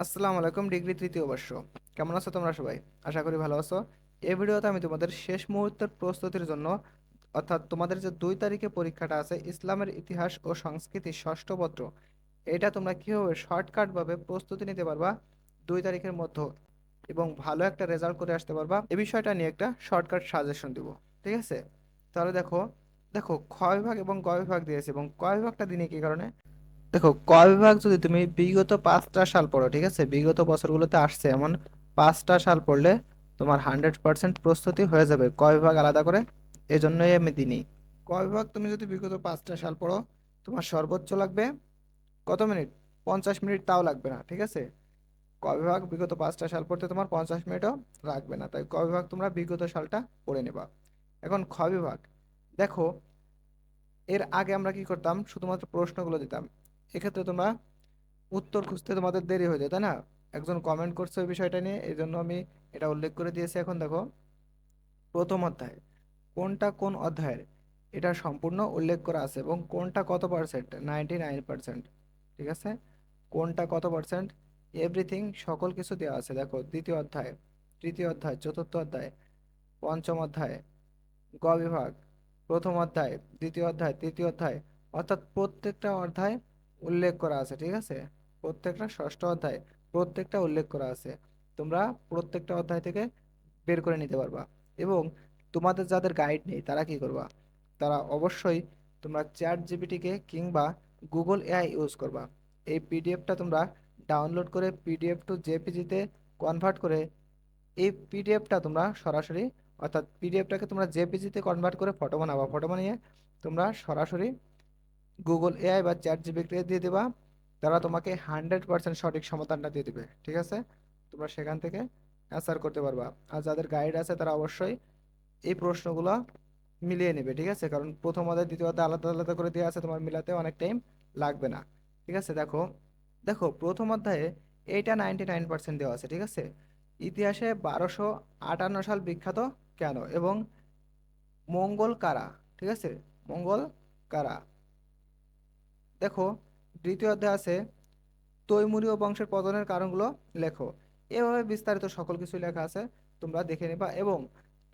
আসসালামু আলাইকুম। ডিগ্রি তৃতীয় বর্ষ। কেমন আছো তোমরা সবাই? আশা করি ভালো আছো। এই ভিডিওতে আমি তোমাদের শেষ মুহূর্তের প্রস্তুতির জন্য, অর্থাৎ তোমাদের যে 2 তারিখে পরীক্ষাটা আছে, ইসলামের ইতিহাস ও সংস্কৃতি ষষ্ঠ পত্র, এটা তোমরা কিভাবে শর্টকাট ভাবে প্রস্তুতি নিতে পারবা 2 তারিখের মধ্যে এবং ভালো একটা রেজাল্ট করে আসতে পারবা, এই বিষয়টা নিয়ে একটা শর্টকাট সাজেশন দিব। ঠিক আছে? তাহলে দেখো দেখো খ বিভাগ এবং গ বিভাগ দিয়েছে, এবং ক বিভাগটা দিনে কি কারণে। দেখো, ক বিভাগ যদি তুমি বিগত 5টা সাল পড়ো, ঠিক আছে, বিগত বছরগুলোতে আসছে এমন 5টা সাল পড়লে তোমার 100% প্রস্তুতি হয়ে যাবে ক বিভাগ আলাদা করে। এই জন্যই আমি দিনই ক বিভাগ তুমি যদি বিগত 5টা সাল পড়ো, তোমার সর্বোচ্চ লাগবে কত মিনিট? 50 মিনিট, তাও লাগবে না। ঠিক আছে? ক বিভাগ বিগত 5টা সাল পড়তে তোমার 50 মিনিটও লাগবে না, তাই ক বিভাগ তোমরা বিগত সালটা পড়ে নেবা। এখন খ বিভাগ দেখো, এর আগে আমরা কি করতাম, শুধুমাত্র প্রশ্নগুলো দিতাম। এক্ষেত্রে তোমরা উত্তর খুঁজতে তোমাদের দেরি হয়ে যায়, তাই না? একজন কমেন্ট করছে ওই বিষয়টা নিয়ে, এই জন্য আমি এটা উল্লেখ করে দিয়েছি। এখন দেখো, প্রথম অধ্যায় কোনটা কোন অধ্যায়ের, এটা সম্পূর্ণ উল্লেখ করা আছে, এবং কোনটা কত পার্সেন্ট, 99%। ঠিক আছে? কোনটা কত পার্সেন্ট, এভরিথিং, সকল কিছু দেওয়া আছে। দেখো, দ্বিতীয় অধ্যায়, তৃতীয় অধ্যায়, চতুর্থ অধ্যায়, পঞ্চম অধ্যায়, গ বিভাগ, প্রথম অধ্যায়, দ্বিতীয় অধ্যায়, তৃতীয় অধ্যায়, অর্থাৎ প্রত্যেকটা অধ্যায় উল্লেখ করা আছে। ঠিক আছে? প্রত্যেকটা ষষ্ঠ অধ্যায় প্রত্যেকটা উল্লেখ করা আছে। তোমরা প্রত্যেকটা অধ্যায় থেকে বের করে নিতে পারবা। এবং তোমাদের যাদের গাইড নেই তারা কি করবা, তারা অবশ্যই তোমরা চ্যাট জিপিটিকে কিংবা গুগল এআই ইউজ করবা। এই পিডিএফটা তোমরা ডাউনলোড করে পিডিএফ টু জেপিজিতে কনভার্ট করে, এই পিডিএফটা তোমরা সরাসরি, অর্থাৎ পিডিএফটাকে তোমরা জেপিজিতে কনভার্ট করে ফটো বানাবা, ফটো বানিয়ে তোমরা সরাসরি গুগল এআই বা চ্যাট জিপিটিকে দিয়ে দেবা। তারা তোমাকে 100% সঠিক সমাধানটা দিয়ে দিবে। ঠিক আছে? তোমরা সেখান থেকে অ্যান্সার করতে পারবা। আর যাদের গাইড আছে তারা অবশ্যই এই প্রশ্নগুলো মিলিয়ে নেবে। ঠিক আছে? কারণ প্রথম অধ্যায় দ্বিতীয় অধ্যায় আলাদা আলাদা করে দেওয়া আছে, তোমার মিলাতে অনেক টাইম লাগবে না। ঠিক আছে? দেখো দেখো প্রথম অধ্যায়ে এইটা 99% দেওয়া আছে। ঠিক আছে? ইতিহাসে 1258 সাল বিখ্যাত কেন, এবং মঙ্গল কারা। ঠিক আছে? মঙ্গল কারা। দেখো, দ্বিতীয় অধ্যায় আছে তৈমুরীয় বংশের পতনের কারণগুলো লেখো। এভাবে বিস্তারিত সকল কিছু লেখা আছে, তোমরা দেখে নিবা। এবং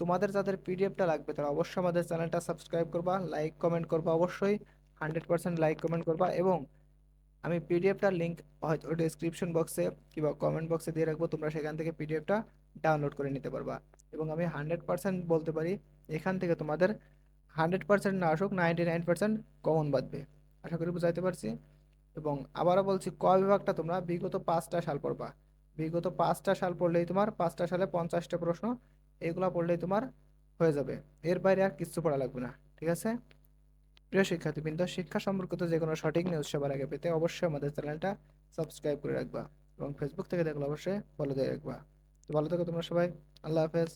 তোমাদের যাদের পিডিএফটা লাগবে তারা অবশ্যই আমাদের চ্যানেলটা সাবস্ক্রাইব করবা, লাইক কমেন্ট করবা, অবশ্যই 100% লাইক কমেন্ট করবা। এবং আমি পিডিএফটার লিঙ্ক হয়তো ডিসক্রিপশন বক্সে কিংবা কমেন্ট বক্সে দিয়ে রাখবো, তোমরা সেখান থেকে পিডিএফটা ডাউনলোড করে নিতে পারবা। এবং আমি 100% বলতে পারি, এখান থেকে তোমাদের 100% না আসুক, 99% কমন বাঁধবে। আশা করি বুঝাইতে পারছি। এবং আবারও বলছি, ক বিভাগটা তোমরা বিগত 5টা সাল পড়বা। বিগত 5টা সাল পড়লেই তোমার 5টা সালে 50টা প্রশ্ন, এগুলা পড়লেই তোমার হয়ে যাবে। এর বাইরে আর কিছু পড়া লাগবে না। ঠিক আছে? প্রিয় শিক্ষার্থীবৃন্দ, শিক্ষা সম্পর্কিত যে কোনো সঠিক নিউজ সবার আগে পেতে অবশ্যই আমাদের চ্যানেলটা সাবস্ক্রাইব করে রাখবা, এবং ফেসবুক থেকে দেখলে অবশ্যই ফলো দিয়ে রাখবা। তো ভালো থেকো তোমরা সবাই। আল্লাহ হাফেজ।